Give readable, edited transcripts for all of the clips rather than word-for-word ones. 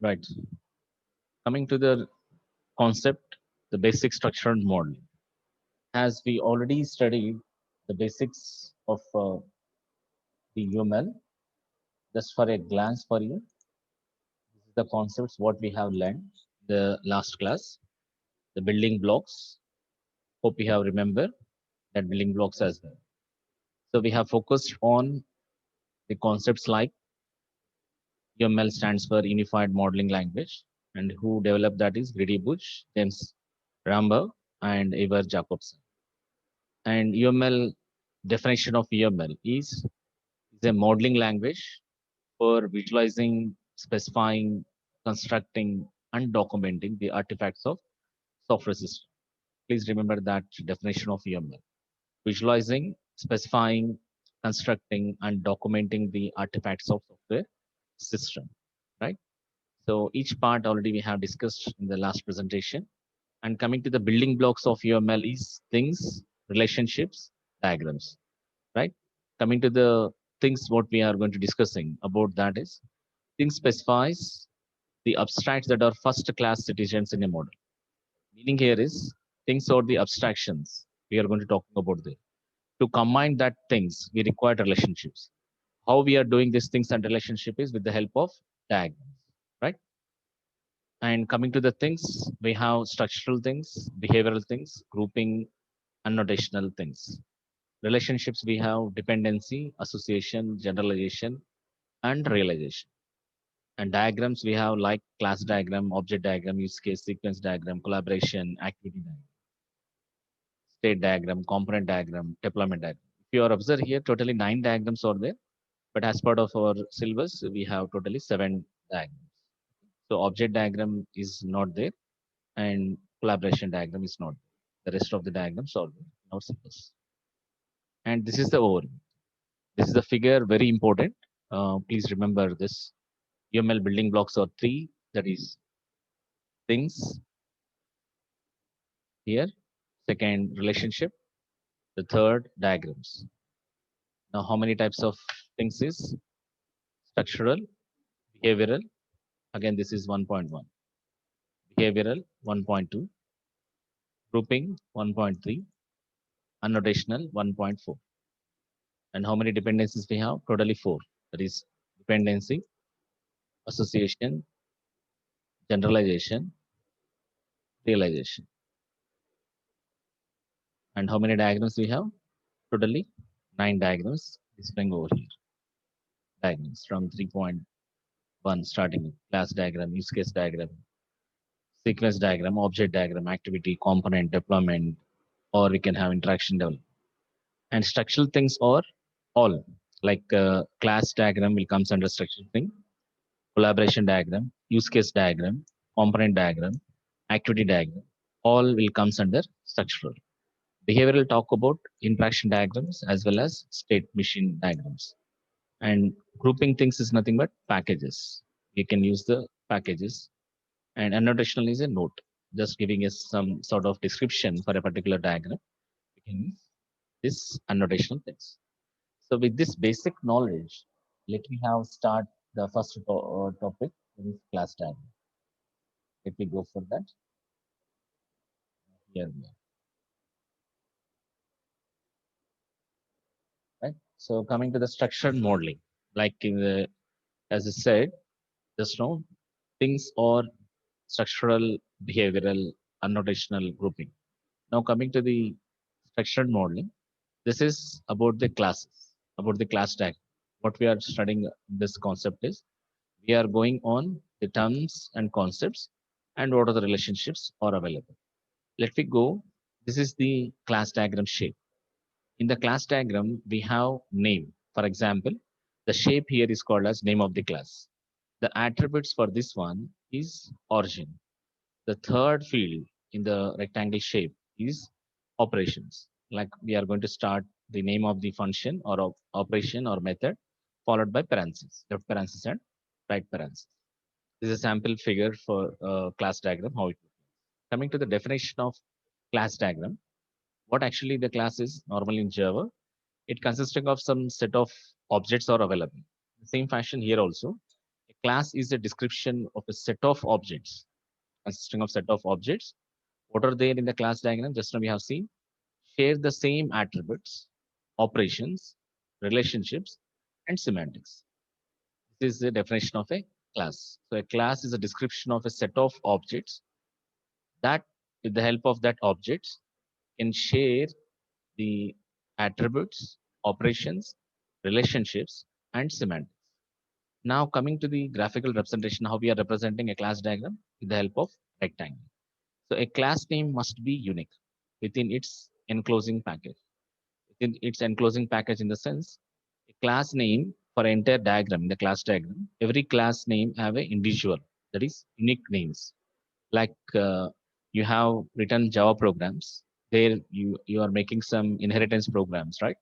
Right. Coming to the concept, the basic structure and model. As we already studied the basics of the UML, just for a glance for you, this is the concepts what we have learned the last class, the building blocks. Hope you have remember that building blocks as well. So we have focused on the concepts like UML stands for Unified Modeling Language, and who developed that is Grady Bush, James Ramber, and Ivar Jacobson. And UML definition of UML is a modeling language for visualizing, specifying, constructing, and documenting the artifacts of software system. Please remember that definition of UML. Visualizing, specifying, constructing, and documenting the artifacts of software system. Right. So each part already we have discussed in the last presentation. And coming to the building blocks of UML is things, relationships, diagrams. Right. Coming to the things what we are going to discussing about that is things specifies the abstracts that are first class citizens in a model. Meaning here is things or the abstractions we are going to talk about there. To combine that things, we require relationships. How we are doing these things and relationship is with the help of diagrams, right? And coming to the things, we have structural things, behavioral things, grouping, annotational things. Relationships, we have dependency, association, generalization, and realization. And diagrams, we have like class diagram, object diagram, use case, sequence diagram, collaboration, activity diagram, state diagram, component diagram, deployment diagram. If you are observe here, totally 9 diagrams are there, but as part of our syllabus, we have totally 7 diagrams. So object diagram is not there, and collaboration diagram is not there. The rest of the diagrams are there in our syllabus. And this is the overview. This is the figure, very important. Please remember this. UML building blocks are three. That is things here. Second, relationship. The third, diagrams. Now, how many types of things is structural, behavioral? Again, this is 1.1. Behavioral 1.2. Grouping 1.3. Annotational 1.4. And how many dependencies we have? Totally four. That is dependency, association, generalization, realization. And how many diagrams we have? Totally 9 diagrams displaying over here. Diagrams from 3.1 starting with class diagram, use case diagram, sequence diagram, object diagram, activity, component, deployment, or we can have interaction development. And structural things are all like class diagram will comes under structural thing, collaboration diagram, use case diagram, component diagram, activity diagram, all will comes under structural. Behavioral talk about interaction diagrams as well as state machine diagrams. And grouping things is nothing but packages. You can use the packages. And annotational is a note, just giving us some sort of description for a particular diagram. We can use this annotational things. So with this basic knowledge, let me have start the first topic, that is class diagram. Let me go for that. Here we are, right? So coming to the structured modeling, like in the, as I said, just now, things or structural, behavioral, annotational grouping. Now coming to the structured modeling, this is about the classes, about the class tag. What we are studying this concept is we are going on the terms and concepts and what are the relationships are available. Let me go. This is the class diagram shape. In the class diagram, we have name. For example, the shape here is called as name of the class. The attributes for this one is origin. The third field in the rectangle shape is operations. Like we are going to start the name of the function or operation or method, followed by parentheses, left parenthesis and right parenthesis. This is a sample figure for class diagram, how it looks. Coming to the definition of class diagram, what actually the class is normally in Java, it consisting of some set of objects are available. The same fashion here also, a Class is a description of a set of objects, consisting of set of objects. What are there in the class diagram? Just now we have seen share the same attributes, operations, relationships, and semantics. This is the definition of a class. So a class is a description of a set of objects that, with the help of that objects, can share the attributes, operations, relationships, and semantics. Now coming to the graphical representation, how we are representing a class diagram with the help of rectangle. So a class name must be unique within its enclosing package. Within its enclosing package, in the sense, a class name for an entire diagram, in the class diagram, every class name have a individual, that is unique names. Like you have written Java programs, there you are making some inheritance programs, right?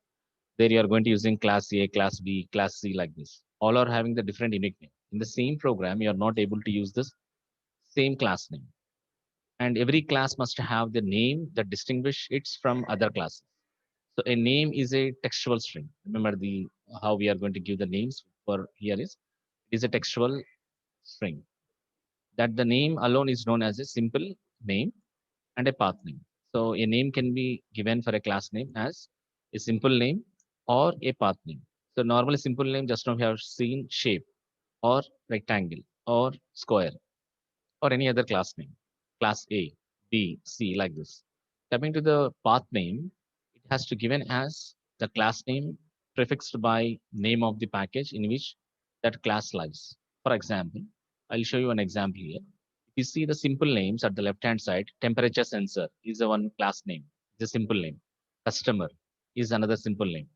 There you are going to using class A, class B, class C, like this. All are having the different unique name. In the same program, you are not able to use this same class name. And every class must have the name that distinguish it from other classes. So a name is a textual string. Remember the how we are going to give the names for here is a textual string. That the name alone is known as a simple name and a path name. So a name can be given for a class name as a simple name or a path name. So normally simple name, just now we have seen shape or rectangle or square or any other class name, class A, B, C, like this. Coming to the path name, it has to given as the class name prefixed by name of the package in which that class lies. For example, I'll show you an example here. If you see the simple names at the left-hand side, temperature sensor is the one class name, it's a simple name. Customer is another simple name.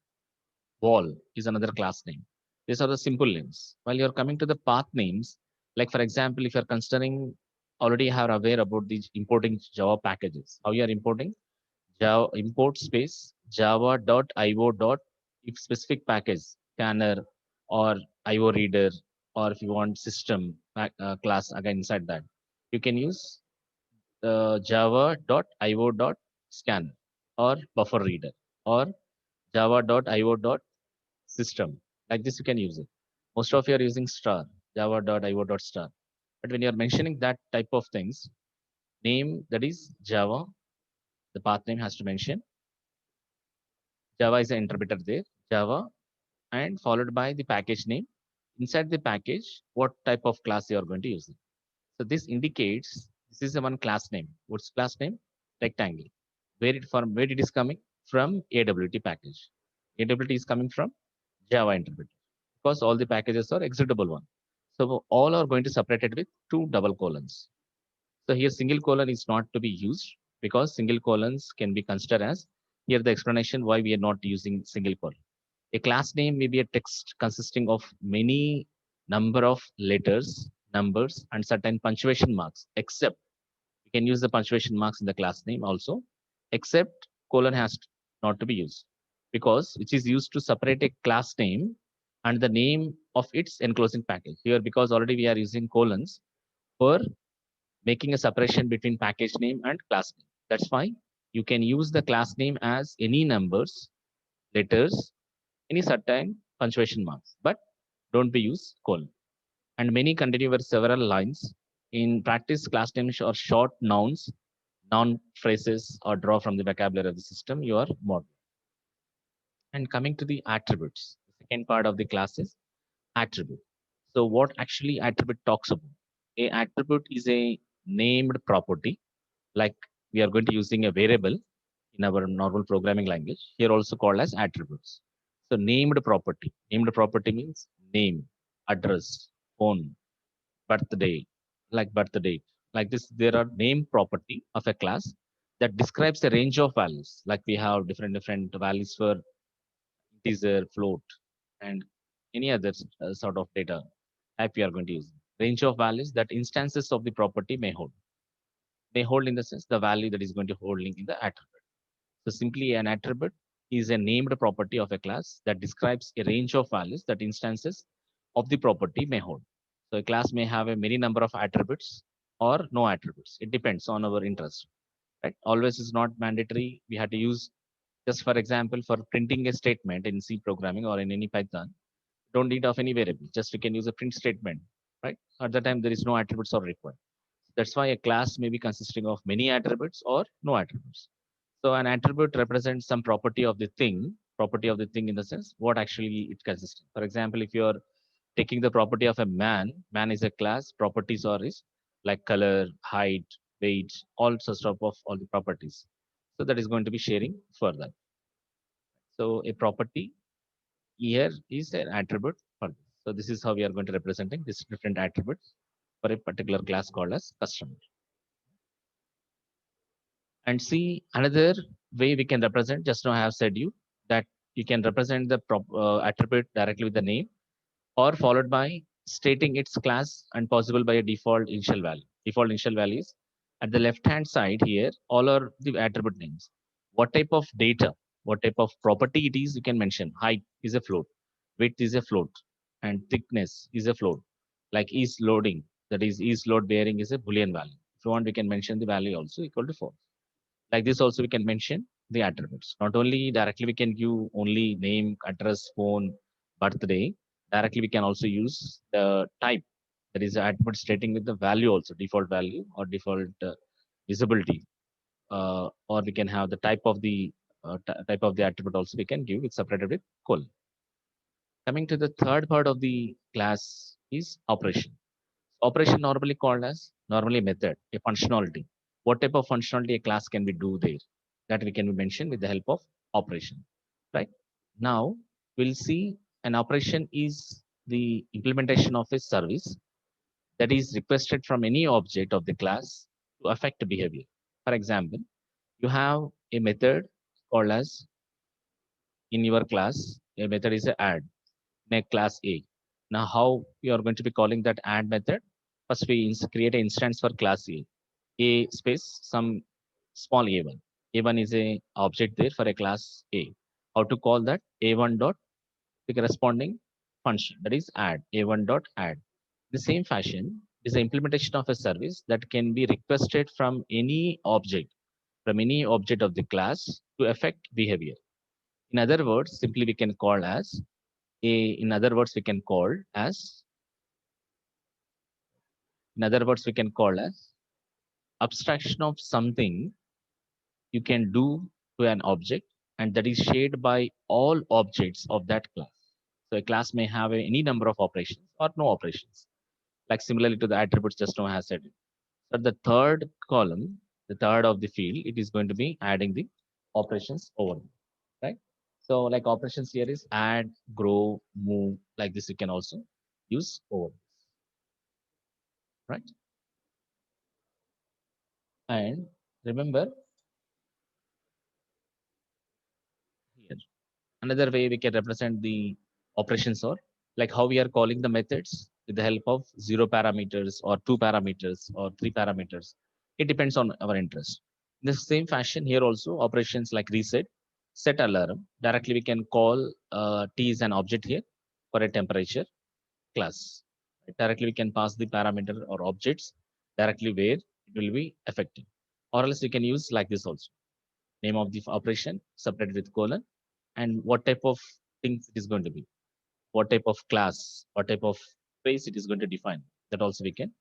Wall is another class name. These are the simple names. While you're coming to the path names, like for example, if you're considering already are aware about the importing Java packages, how you are importing Java import space java.io dot if specific package scanner or IO reader, or if you want system class again inside that, you can use java.io dot scan or buffer reader or java.io dot system. Like this, you can use it. Most of you are using star, java.io dot star. But when you are mentioning that type of things, name that is Java, the path name has to mention. Java is an interpreter there, Java, and followed by the package name. Inside the package, what type of class you are going to use it. So this indicates this is the one class name. What's class name? Rectangle. Where it is coming from? AWT package. AWT is coming from Java interpreter because all the packages are executable one. So all are going to separate it with two double colons. So here single colon is not to be used because single colons can be considered as here the explanation why we are not using single colon. A class name may be a text consisting of many number of letters, numbers, and certain punctuation marks, except we can use the punctuation marks in the class name also, except colon has not to be used because which is used to separate a class name and the name of its enclosing package. Here, because already we are using colons for making a separation between package name and class name. That's why you can use the class name as any numbers, letters, any certain punctuation marks, but don't be use colon. And many continue with several lines. In practice, class names are short nouns, noun phrases, or draw from the vocabulary of the system you are modeling. And coming to the attributes, the second part of the class is attribute. So what actually attribute talks about? A attribute is a named property, like we are going to using a variable in our normal programming language, here also called as attributes. So named property. Named property means name, address, phone, birthday, like birth date. Like this, there are name property of a class that describes a range of values. Like we have different values for integer, float, and any other sort of data type we are going to use. Range of values that instances of the property may hold. May hold in the sense the value that is going to holding in the attribute. So simply an attribute is a named property of a class that describes a range of values that instances of the property may hold. So a class may have a many number of attributes or no attributes. It depends on our interest. Right? Always is not mandatory. We have to use just for example for printing a statement in C programming or in any Python. Don't need of any variable. Just you can use a print statement right? At the time, there is no attributes are required. That's why a class may be consisting of many attributes or no attributes. So an attribute represents some property of the thing in the sense what actually it consists. For example, if you are taking the property of a man is a class, properties are is like color, height, weight, all sorts of all the properties. So that is going to be sharing further. So a property here is an attribute for this. So this is how we are going to representing these different attributes for a particular class called as customer. And see another way we can represent, just now I have said you that you can represent the attribute directly with the name or followed by stating its class and possible by a default initial value. Default initial values at the left hand side here, all are the attribute names. What type of data, what type of property it is, you can mention. Height is a float, width is a float, and thickness is a float. Like is loading, that is load bearing is a boolean value. If you want, we can mention the value also equal to 4. Like this also we can mention the attributes. Not only directly we can give only name, address, phone, birthday. Directly we can also use the type, that is the attribute stating with the value also, default value or default visibility. Or we can have the type of the type of the attribute also we can give it separated with colon. Coming to the third part of the class is operation. Operation normally called as normally method, a functionality. What type of functionality a class can we do there? That we can mention with the help of operation. Right? Now we'll see an operation is the implementation of a service that is requested from any object of the class to affect behavior. For example, you have a method called as in your class, a method is a add in a class A. Now, how you are going to be calling that add method? First, we create an instance for class A. A space some small A1. A1 is a object there for a class A. How to call that? A1 dot the corresponding function, that is add. A1 dot add. The same fashion is the implementation of a service that can be requested from any object of the class to affect behavior. In other words, simply we can call as in other words we can call as in other words we can call as abstraction of something you can do to an object, and that is shared by all objects of that class. So a class may have any number of operations or no operations, like similarly to the attributes just now has said. So the third column, the third of the field, it is going to be adding the operations over, right? So like operations here is add, grow, move, like this you can also use over, right? And remember here, another way we can represent the operations or like how we are calling the methods with the help of 0 parameters or 2 parameters or 3 parameters. It depends on our interest. In the same fashion here also operations like reset, set alarm. Directly we can call T is an object here for a temperature class. Directly we can pass the parameter or objects directly where it will be affected. Or else you can use like this also. Name of the operation separated with colon and what type of things it is going to be, what type of class, what type of space it is going to define. That also we can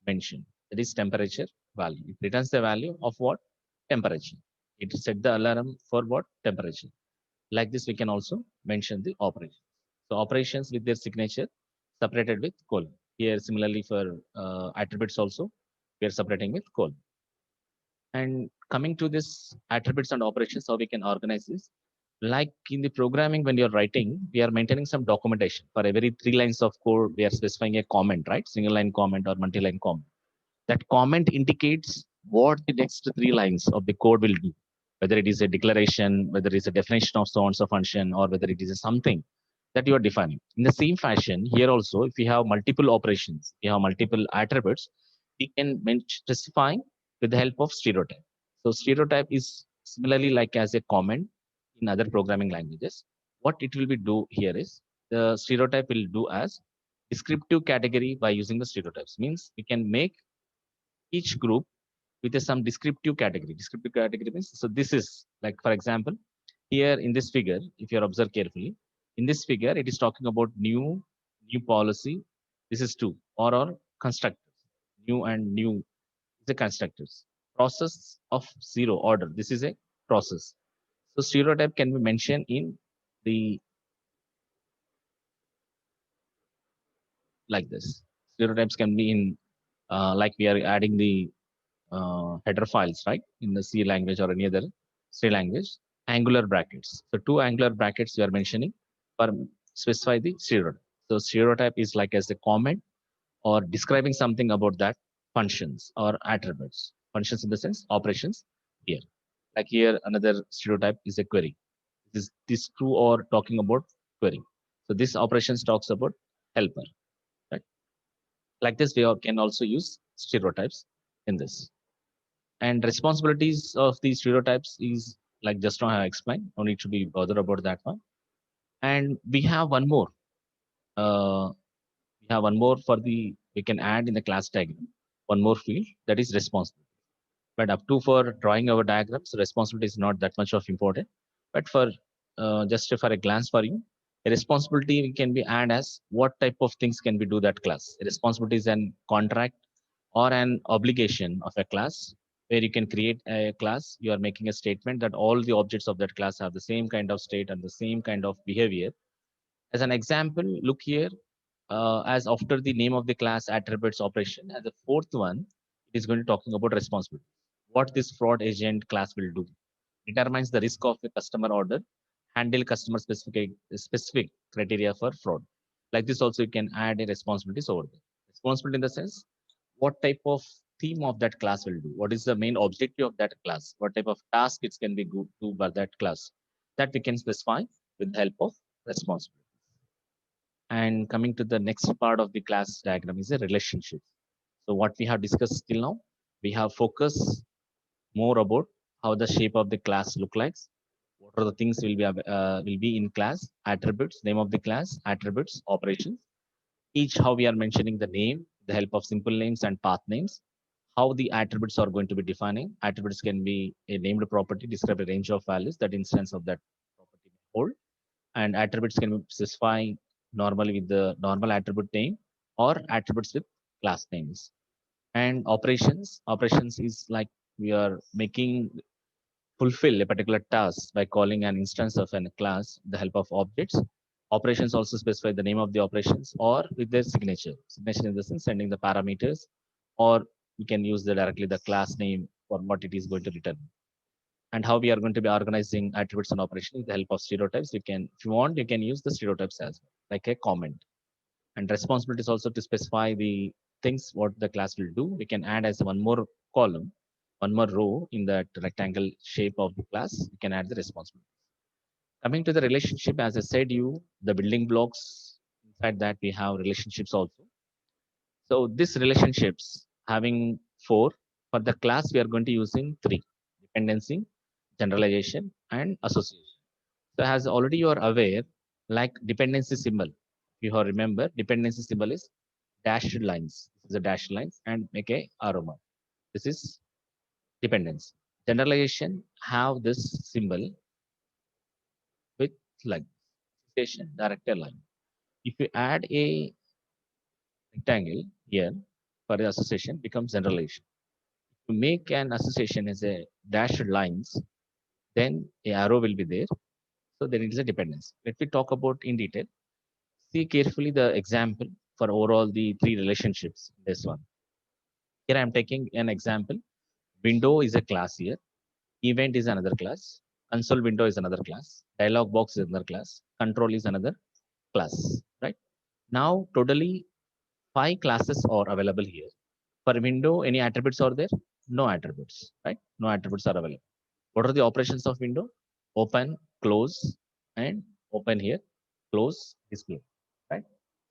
mention. That is temperature value. It returns the value of what? Temperature. It set the alarm for what? Temperature. Like this, we can also mention the operations. So operations with their signature separated with colon. Here, similarly for attributes also, we are separating with colon. And coming to this attributes and operations, how we can organize this. Like in the programming, when you're writing, we are maintaining some documentation. For every 3 lines of code, we are specifying a comment, right? Single line comment or multi-line comment. That comment indicates what the next 3 lines of the code will do. Whether it is a declaration, whether it's a definition of so and so function, or whether it is a something that you are defining. In the same fashion, here also, if we have multiple operations, we have multiple attributes, we can specify with the help of stereotype. So stereotype is similarly like as a comment in other programming languages. What it will be do here is the stereotype will do as descriptive category by using the stereotypes. Means we can make each group with some descriptive category. Descriptive category means so this is like for example, here in this figure, if you observe carefully, in this figure it is talking about new policy This is two. Or constructors. New and new is the constructors. Process of zero order. This is a process. So stereotype can be mentioned in the like this. Stereotypes can be in like we are adding the header files, right? In the C language or any other C language, angular brackets. So two angular brackets you are mentioning for specify the stereotype. So stereotype is like as a comment or describing something about that functions or attributes. Functions in the sense operations here. Like here, another stereotype is a query. This true or talking about query. So this operations talks about helper. Right? Like this, can also use stereotypes in this. And responsibilities of these stereotypes is like just now I explained. No need to be bothered about that one. And we have one more. Uh, we have one more for the we can add in the class diagram. One more field that is responsibility. But up to for drawing our diagrams, responsibility is not that much of important. But for just for a glance for you, a responsibility can be add as what type of things can we do that class. A responsibility is an contract or an obligation of a class where you can create a class. You are making a statement that all the objects of that class have the same kind of state and the same kind of behavior. As an example, look here, as after the name of the class attributes operation, as the fourth one, it is going to talking about responsibility. What this fraud agent class will do determines the risk of a customer order, handle customer specific criteria for fraud. Like this, also you can add a responsibilities over there. Responsibility in the sense, what type of theme of that class will do, what is the main objective of that class, what type of task it can be go to by that class. That we can specify with the help of responsibility. And coming to the next part of the class diagram is a relationship. So what we have discussed till now, we have focused more about how the shape of the class look like. What are the things will be in class? Attributes, name of the class, attributes, operations. Each how we are mentioning the name, the help of simple names and path names. How the attributes are going to be defining. Attributes can be a named property, describe a range of values that instance of that property may hold, and attributes can be specified normally with the normal attribute name or attributes with class names. And operations is like we are making fulfill a particular task by calling an instance of a class with the help of objects. Operations also specify the name of the operations or with their signature. Signature in the sense sending the parameters, or we can use directly the class name for what it is going to return. And how we are going to be organizing attributes and operations with the help of stereotypes. You can, if you want, you can use the stereotypes as well, like a comment. And responsibilities also to specify the things what the class will do. We can add as one more column, one more row in that rectangle shape of the class. We can add the responsibility. Coming to the relationship, as I said, the building blocks inside that we have relationships also. So these relationships having four. For the class, we are going to using three: dependency, generalization, and association. So as already you are aware, like dependency symbol, you have remember dependency symbol is dashed lines. This is a dashed lines and make a arrow mark. This is dependency. Generalization have this symbol with like association director line. If you add a rectangle here for the association, becomes generalization. To make an association as a dashed lines, then a arrow will be there. So there is a dependency. Let me talk about in detail. See carefully the example for overall the three relationships. This one. Here I am taking an example. Window is a class here. Event is another class. Console window is another class. Dialog box is another class. Control is another class. Right. Now totally five classes are available here. For window, any attributes are there? No attributes. Right. No attributes are available. What are the operations of window? Open, close, and open here, close, display. Right.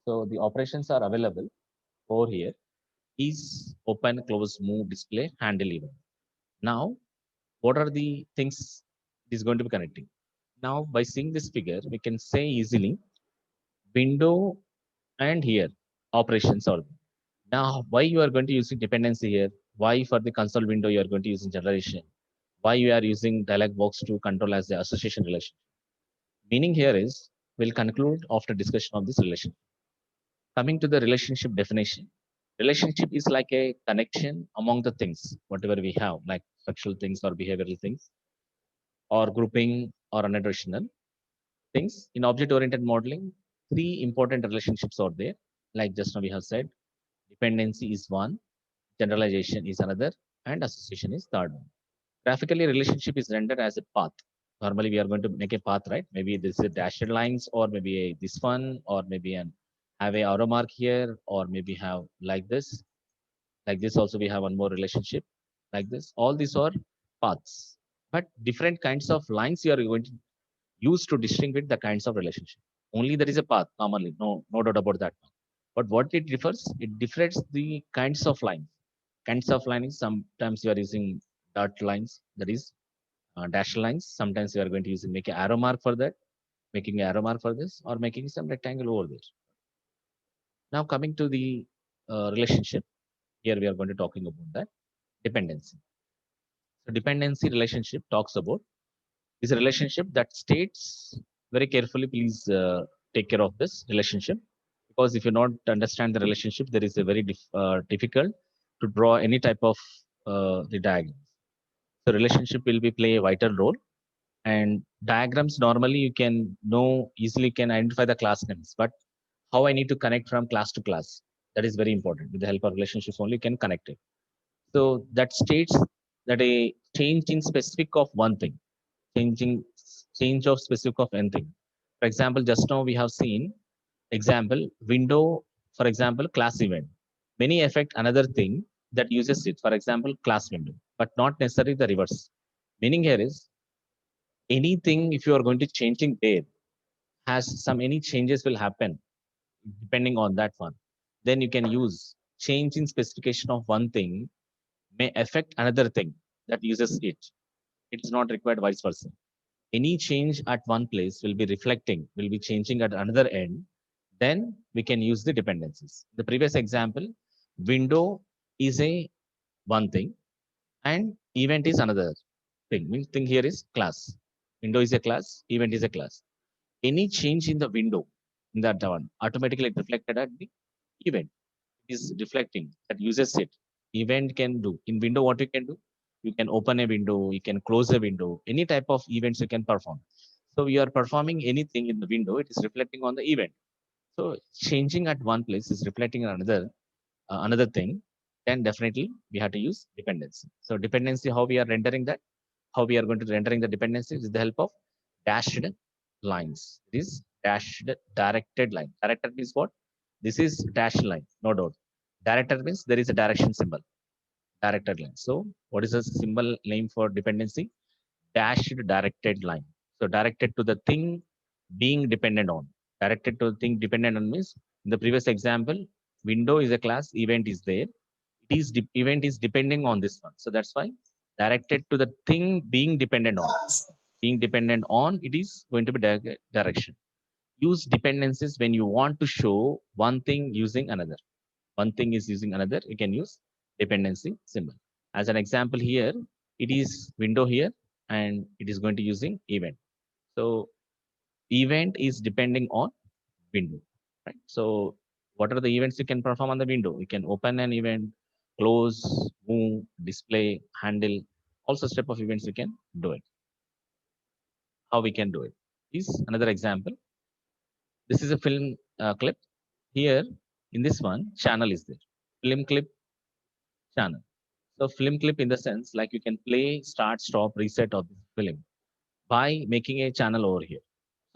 So the operations are available over here is open, close, move, display, handle event. Now, what are the things it is going to be connecting? Now, by seeing this figure, we can say easily window and here operations are there. Now, why you are going to using dependency here? Why for the console window you are going to using generation? Why you are using dialog box to control as the association relation? Meaning here is we'll conclude after discussion of this relation. Coming to the relationship definition, relationship is like a connection among the things, whatever we have, like sexual things or behavioral things, or grouping or unadditional things. In object-oriented modeling, three important relationships are there. Like just now we have said, dependency is one, generalization is another, and association is third one. Graphically, relationship is rendered as a path. Normally, we are going to make a path, right? Maybe this is a dashed lines, or maybe this one, or maybe an have a arrow mark here, or maybe have like this. Like this, also we have one more relationship like this. All these are paths, but different kinds of lines you are going to use to distinguish the kinds of relationship. Only there is a path commonly, no doubt about that. But what it differs, it differs the kinds of lines. Kinds of lines, sometimes you are using dot lines, that is dash lines. Sometimes you are going to use make an arrow mark for that, making an arrow mark for this, or making some rectangle over there. Now coming to the relationship, here we are going to talking about that dependency. So dependency relationship talks about is a relationship that states very carefully. Please take care of this relationship, because if you not understand the relationship, there is a very difficult to draw any type of the diagram. So relationship will be play a vital role, and diagrams normally you can know easily can identify the class names, but how I need to connect from class to class, that is very important. With the help of relationships only can connect it. So that states that a change in specific of one thing, changing change of specific of anything. For example, just now we have seen example window, for example, class event. Many affect another thing that uses it. For example, class window, but not necessarily the reverse. Meaning here is anything if you are going to changing there has some any changes will happen depending on that one. Then you can use change in specification of one thing may affect another thing that uses it. It's not required vice versa. Any change at one place will be reflecting, will be changing at another end. Then we can use the dependencies. The previous example, window is a one thing and event is another thing. Means thing here is class. Window is a class, event is a class. Any change in the window in that one automatically reflected at the event is reflecting that uses it. Event can do in window what you can do. You can open a window, you can close a window, any type of events you can perform. So you are performing anything in the window, it is reflecting on the event. So changing at one place is reflecting on another thing. Then definitely we have to use dependency. So dependency, how we are rendering that, how we are going to rendering the dependency with the help of dashed lines. This dashed directed line. Directed means what? This is dashed line, no doubt. Directed means there is a direction symbol. Directed line. So what is the symbol name for dependency? Dashed directed line. So directed to the thing being dependent on. Directed to the thing dependent on means in the previous example, window is a class, event is there. It is event is depending on this one. So that's why directed to the thing being dependent on. Being dependent on, it is going to be direction. Use dependencies when you want to show one thing using another. One thing is using another, you can use dependency symbol. As an example here, it is window here and it is going to using event. So event is depending on window, right? So what are the events you can perform on the window? You can open an event, close, move, display, handle, also step of events you can do it. How we can do it is another example. This is a film clip. Here in this one, channel is there. Film clip channel. So film clip in the sense like you can play, start, stop, reset of the film by making a channel over here.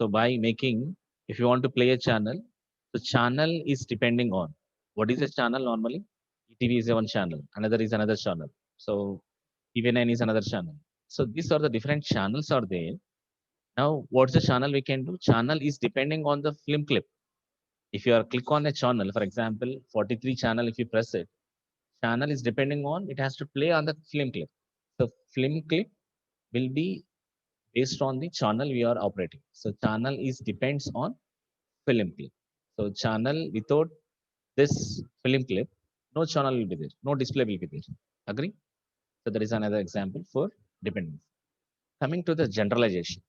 So by making, if you want to play a channel, the channel is depending on what is a channel normally. ETV is one channel, another is another channel. So TVN is another channel. So these are the different channels are there. Now, what's the channel we can do? Channel is depending on the film clip. If you are click on a channel, for example, 43 channel, if you press it, channel is depending on it has to play on the film clip. So film clip will be based on the channel we are operating. So channel is depends on film clip. So channel without this film clip, no channel will be there, no display will be there. Agree? So that is another example for dependency. Coming to the generalization,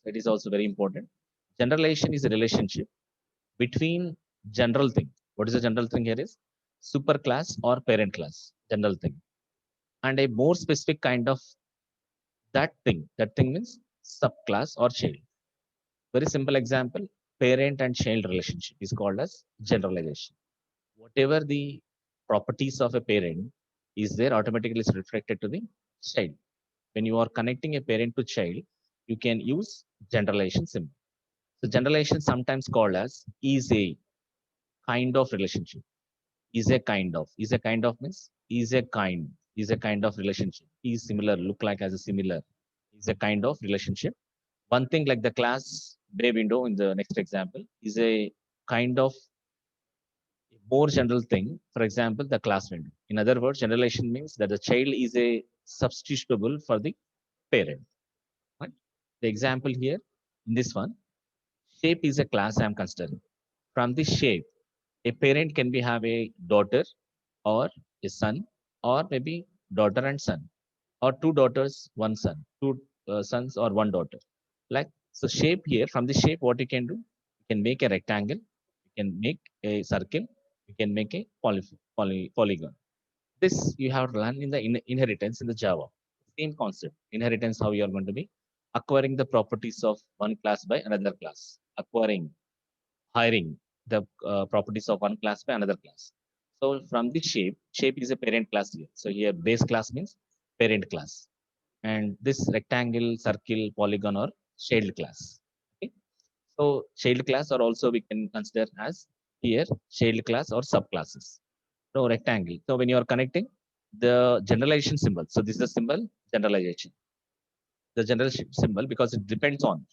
it is also very important. Generalization is a relationship between general thing. What is the general thing here is superclass or parent class, general thing. And a more specific kind of that thing means subclass or child. Very simple example, parent and child relationship is called as generalization. Whatever the properties of a parent is there automatically is reflected to the child. When you are connecting a parent to child, you can use generalization symbol. So generalization sometimes called as is a kind of relationship. Is a kind of means is a kind of relationship. Is similar, look like as a similar. Is a kind of relationship. One thing like the class bay window in the next example is a kind of more general thing. For example, the class window. In other words, generalization means that the child is a substitutable for the parent. Right? The example here in this one, shape is a class I am considering. From this shape, a parent can be have a daughter or a son, or maybe daughter and son, or two daughters, one son, two sons or one daughter. Like so, shape here from the shape, what you can do, you can make a rectangle, you can make a circle, you can make a polygon. This you have learned in the inheritance in the Java. Same concept. Inheritance, how you are going to be acquiring the properties of one class by another class, acquiring, hiring the properties of one class by another class. So from the shape is a parent class here. So here base class means parent class. And this rectangle, circle, polygon or child class. Okay. So child class or also we can consider as here child class or subclasses. So rectangle. So when you are connecting the generalization symbol. So this is the symbol generalization. The general symbol because it depends on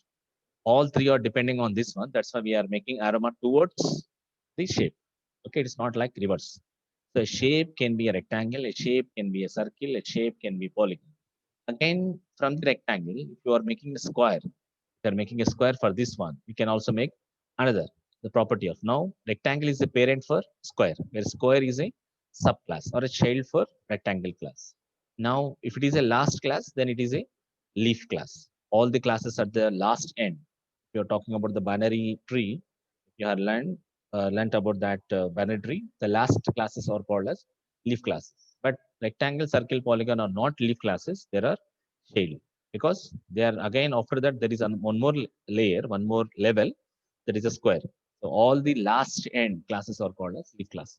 all three are depending on this one. That's why we are making aroma towards the shape. Okay, it's not like reverse. So a shape can be a rectangle, a shape can be a circle, a shape can be polygon. Again, from the rectangle, if you are making a square, if you are making a square for this one, you can also make another. The property of now rectangle is the parent for square, where square is a subclass or a child for rectangle class. Now, if it is a last class, then it is a leaf class. All the classes at the last end. If you're talking about the binary tree, if you have learned about that binary tree, the last classes are called as leaf classes. But rectangle, circle, polygon are not leaf classes. There are shade because they are again after that there is one more layer, one more level that is a square. So all the last end classes are called as leaf classes.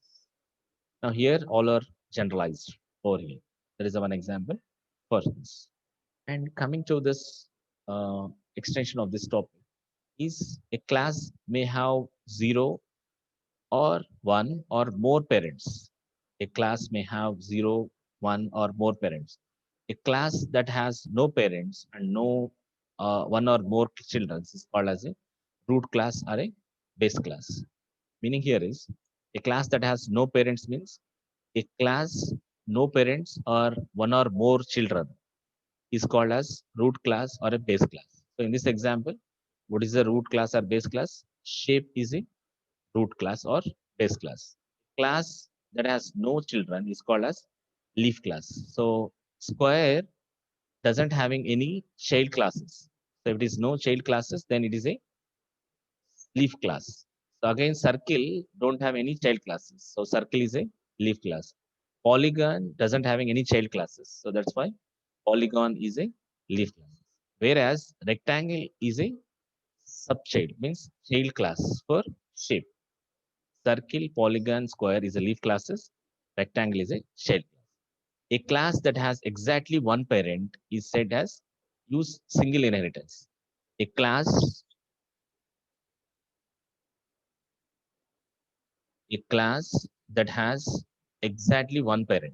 Now here all are generalized over here. There is one example for this. And coming to this extension of this topic is a class may have 0 or 1 or more parents. A class may have 0, 1 or more parents. A class that has no parents and no one or more children is called as a root class or a base class. Meaning here is a class that has no parents means a class no parents or one or more children is called as root class or a base class. So in this example, what is the root class or base class? Shape is a root class or base class. Class that has no children is called as leaf class. So square doesn't having any child classes. So if it is no child classes, then it is a leaf class. So again, circle don't have any child classes. So circle is a leaf class. Polygon doesn't having any child classes. So that's why polygon is a leaf class. Whereas rectangle is a subchild, means child class for shape. Circle, polygon, square is a leaf classes. Rectangle is a child class. A class that has exactly one parent is said as use single inheritance. A class a class that has exactly one parent.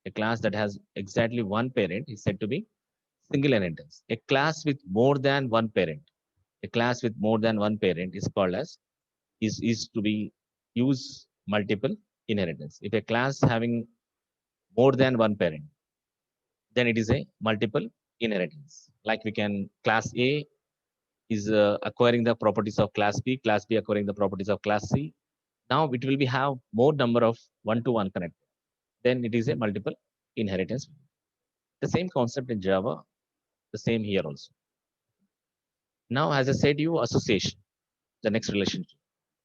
A class that has exactly one parent is said to be single inheritance. A class with more than one parent. A class with more than one parent is called as is to be use multiple inheritance. If a class having more than one parent, then it is a multiple inheritance. Like we can class A is acquiring the properties of class B acquiring the properties of class C. Now it will be have more number of one-to-one connect. Then it is a multiple inheritance. The same concept in Java, the same here also. Now, as I said, you association, the next relationship.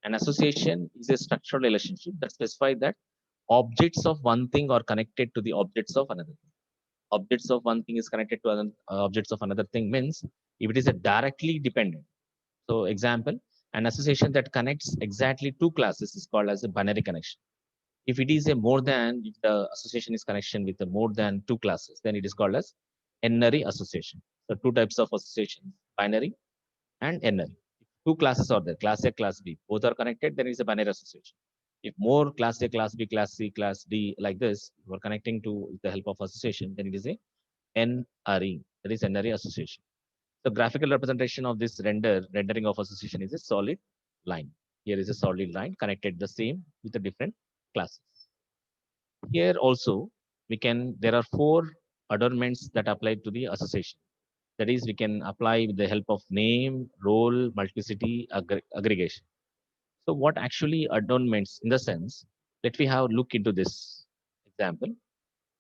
An association is a structural relationship that specifies that objects of one thing are connected to the objects of another thing. Objects of one thing is connected to other, objects of another thing means if it is a directly dependent. So example, an association that connects exactly two classes is called as a binary connection. If it is a more than, if the association is connection with a more than two classes, then it is called as n-ary association. So two types of association, binary and n-ary. If two classes are there, class A, class B, both are connected, then it is a binary association. If more class A, class B, class C, class D like this, you are connecting to with the help of association, then it is a n-ary, that is n-ary association. The graphical representation of this rendering of association is a solid line. Here is a solid line connected the same with the different classes. Here also, there are four adornments that apply to the association. That is, we can apply with the help of name, role, multiplicity, aggregation. So what actually adornments in the sense, let me have a look into this example.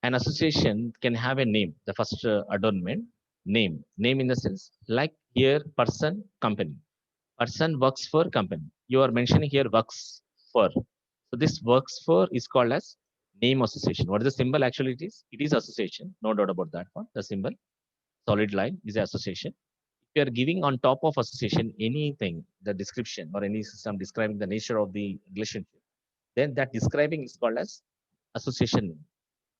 An association can have a name, the first adornment, name in the sense, like here, person, company. Person works for company. You are mentioning here works for. So this works for is called as name association. What is the symbol actually it is? It is association, no doubt about that one. The symbol, solid line is association. If you are giving on top of association anything, the description or any system describing the nature of the relationship, then that describing is called as association name.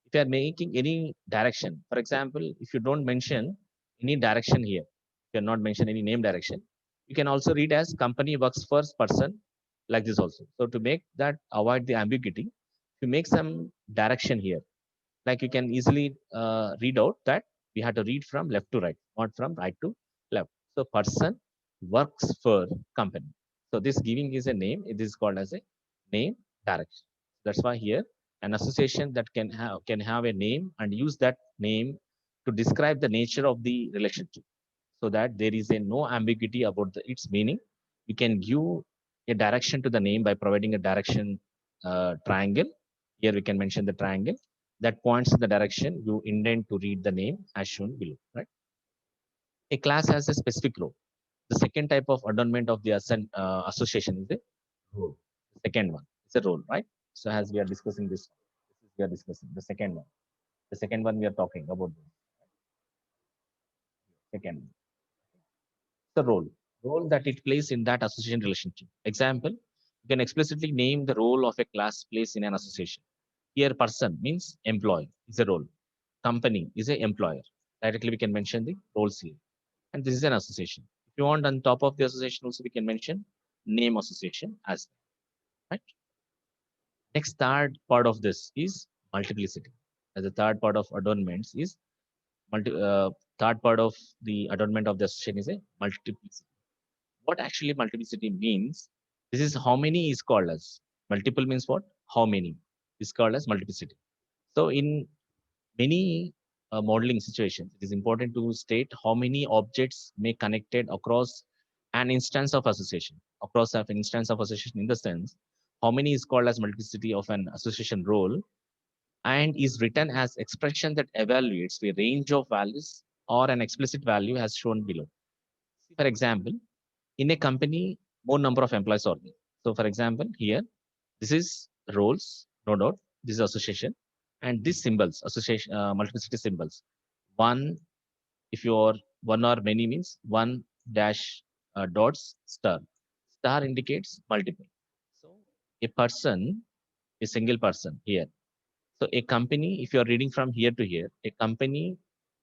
If you are making any direction, for example, if you don't mention any direction here, if you are not mention any name direction, you can also read as company works for person like this also. So to make that avoid the ambiguity, if you make some direction here, like you can easily read out that we have to read from left to right, not from right to left. So person works for company. So this giving is a name. It is called as a name direction. That's why here an association that can have a name and use that name to describe the nature of the relationship, so that there is a no ambiguity about its meaning. We can give a direction to the name by providing a direction triangle. Here we can mention the triangle that points in the direction you intend to read the name as shown below. Right? A class has a specific role. The second type of adornment of the association is a role. The second one is a role, right? So as we are discussing we are discussing the second one. The second one we are talking about. Second one. The role that it plays in that association relationship. Example, you can explicitly name the role of a class plays in an association. Here, person means employee is a role. Company is a employer. Directly, we can mention the roles here. And this is an association. If you want on top of the association, also we can mention name association as well. Right? Next, third part of this is multiplicity. As the third part of adornments is third part of the adornment of the association is a multiplicity. What actually multiplicity means? This is how many is called as. Multiple means what? How many is called as multiplicity. So in many modeling situations, it is important to state how many objects may connected across an instance of association. Across an instance of association in the sense, how many is called as multiplicity of an association role and is written as expression that evaluates the range of values or an explicit value as shown below. For example, in a company, more number of employees are there. So for example, here, this is roles, no doubt, this is association, and these symbols, association, multiplicity symbols. One, if you are one or many means one dash dots star. Star indicates multiple. So a person, a single person here. So a company, if you are reading from here to here, a company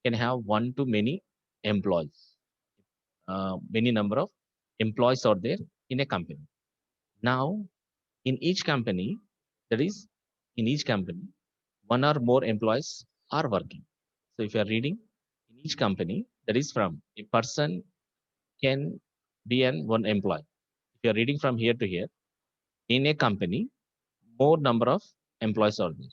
can have one to many employees. Many number of employees are there in a company. Now, in each company, that is, in each company, one or more employees are working. So if you are reading in each company, that is from a person can be an one employee. If you are reading from here to here, in a company, more number of employees are there.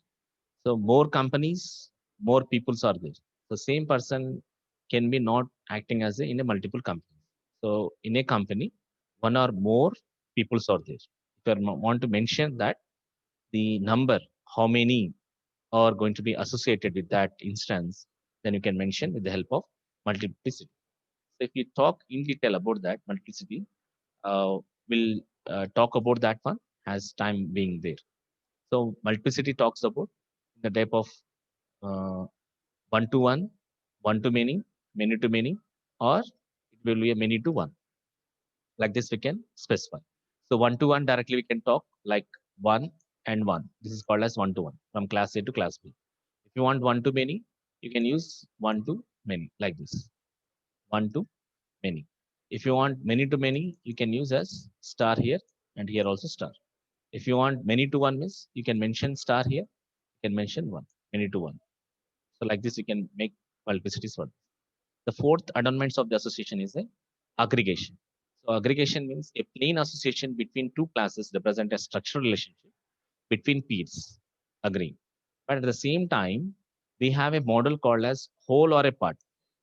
So more companies, more peoples are there. So same person can be not acting as in a multiple company. So in a company, one or more peoples are there. If you want to mention that the number, how many are going to be associated with that instance, then you can mention with the help of multiplicity. So if you talk in detail about that multiplicity, uh, will talk about that one as time being there. So multiplicity talks about the type of uh, one to one, one to many to many, or it will be a many to one. Like this, we can specify. So one to one directly we can talk like one and one. This is called as one to one from class A to class B. If you want one to many, you can use one to many like this. One to many. If you want many to many, you can use as star here and here also star. If you want many to one means you can mention star here, you can mention one, many to one. So like this, you can make multiplicities for this. The fourth adornments of the association is a aggregation. So aggregation means a plain association between two classes represent a structural relationship between peers. Agree. But at the same time, we have a model called as whole or a part.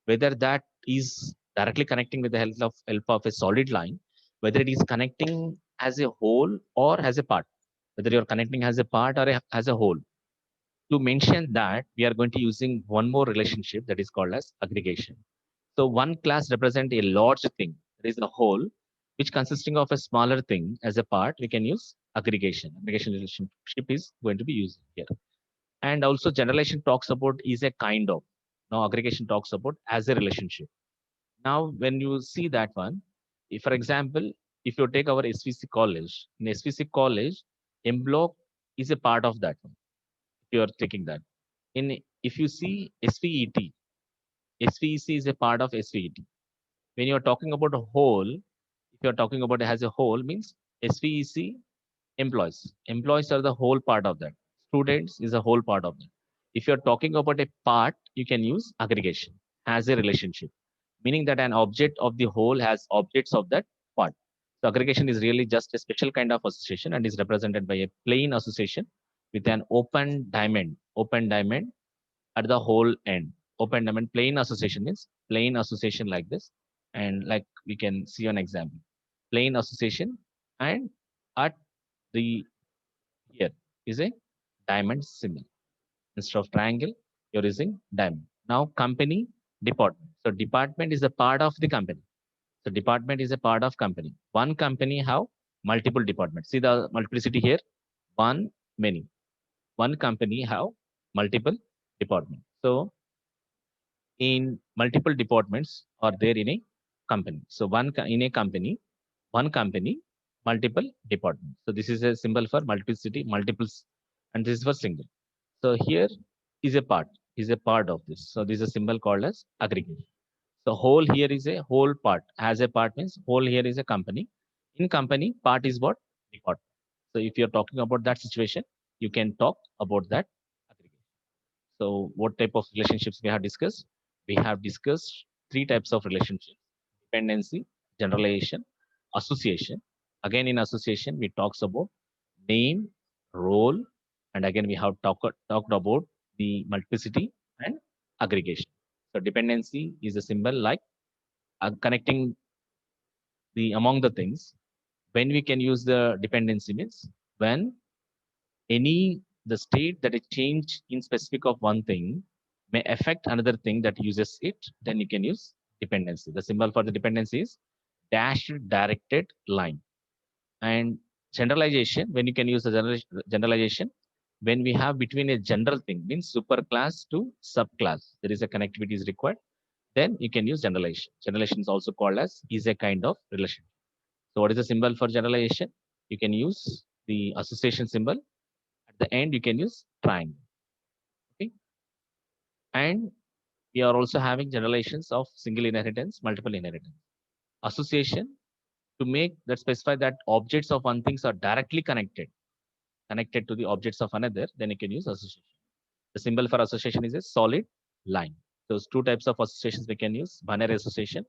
Whether that is directly connecting with the help of a solid line, whether it is connecting as a whole or as a part, whether you're connecting as a part or as a whole. To mention that, we are going to using one more relationship that is called as aggregation. So one class represent a large thing, that is a whole, which consisting of a smaller thing as a part, we can use aggregation. Aggregation relationship is going to be used here. And also generalization talks about is a kind of. Now aggregation talks about as a relationship. Now when you see that one, if for example, if you take our SVC college, in SVC college, M block is a part of that one. If you are taking that. In if you see SVET, SVEC is a part of SVET. When you are talking about a whole, if you are talking about it as a whole, means SVEC employees. Employees are the whole part of that. Students is a whole part of that. If you're talking about a part, you can use aggregation as a relationship, meaning that an object of the whole has objects of that part. So aggregation is really just a special kind of association and is represented by a plain association with an open diamond at the whole end. Open diamond plain association is plain association like this. And like we can see an example. Plain association and at the here is a diamond symbol. Instead of triangle, you're using diamond. Now company, department. So department is a part of the company. So department is a part of company. One company have multiple departments. See the multiplicity here. One, many. One company have multiple departments. So in multiple departments are there in a company. So in a company, one company, multiple departments. So this is a symbol for multiplicity, multiples, and this is for single. So here is a part of this. So this is a symbol called as aggregation. So whole here is a whole part. As a part means whole here is a company. In company, part is what? Department. So if you're talking about that situation, you can talk about that aggregation. So what type of relationships we have discussed? We have discussed three types of relationships: dependency, generalization, association. Again, in association, we talks about name, role, and again we have talked about the multiplicity and aggregation. So dependency is a symbol like connecting the among the things. When we can use the dependency means when any the state that a change in specific of one thing may affect another thing that uses it, then you can use dependency. The symbol for the dependency is dashed directed line. And generalization, when you can use the generalization, when we have between a general thing, means superclass to subclass, there is a connectivity is required, then you can use generalization. Generalization is also called as is a kind of relation. So what is the symbol for generalization? You can use the association symbol. At the end, you can use triangle. Okay. And we are also having generalizations of single inheritance, multiple inheritance. Association to make that specify that objects of one things are directly connected to the objects of another, then you can use association. The symbol for association is a solid line. Those two types of associations we can use: binary association,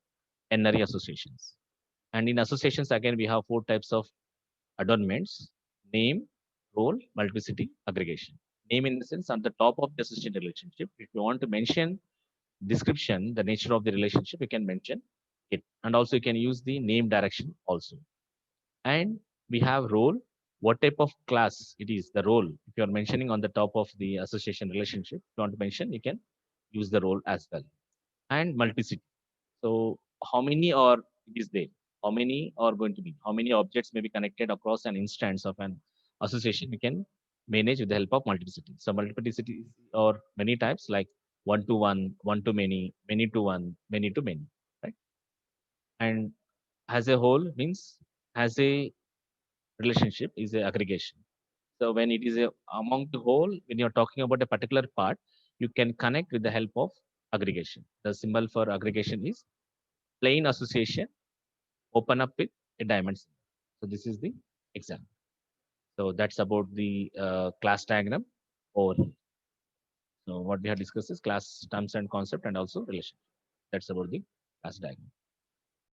n-ary associations. And in associations, again, we have four types of adornments: name, role, multiplicity, aggregation. Name in the sense on the top of the association relationship. If you want to mention description, the nature of the relationship, you can mention it. And also you can use the name direction also. And we have role, what type of class it is, the role. If you are mentioning on the top of the association relationship, if you want to mention, you can use the role as well. And multiplicity. So how many or it is there? how many are going to be, how many objects may be connected across an instance of an association, we can manage with the help of multiplicity. So multiplicity or many types like one to one, one to many to one, many to many, right? And as a whole means as a relationship is a aggregation. So when it is a among the whole, when you're talking about a particular part, you can connect with the help of aggregation. The symbol for aggregation is plain association, open up with a diamond symbol. So this is the example. So that's about the class diagram or so what we have discussed is class terms and concept and also relation. That's about the class diagram.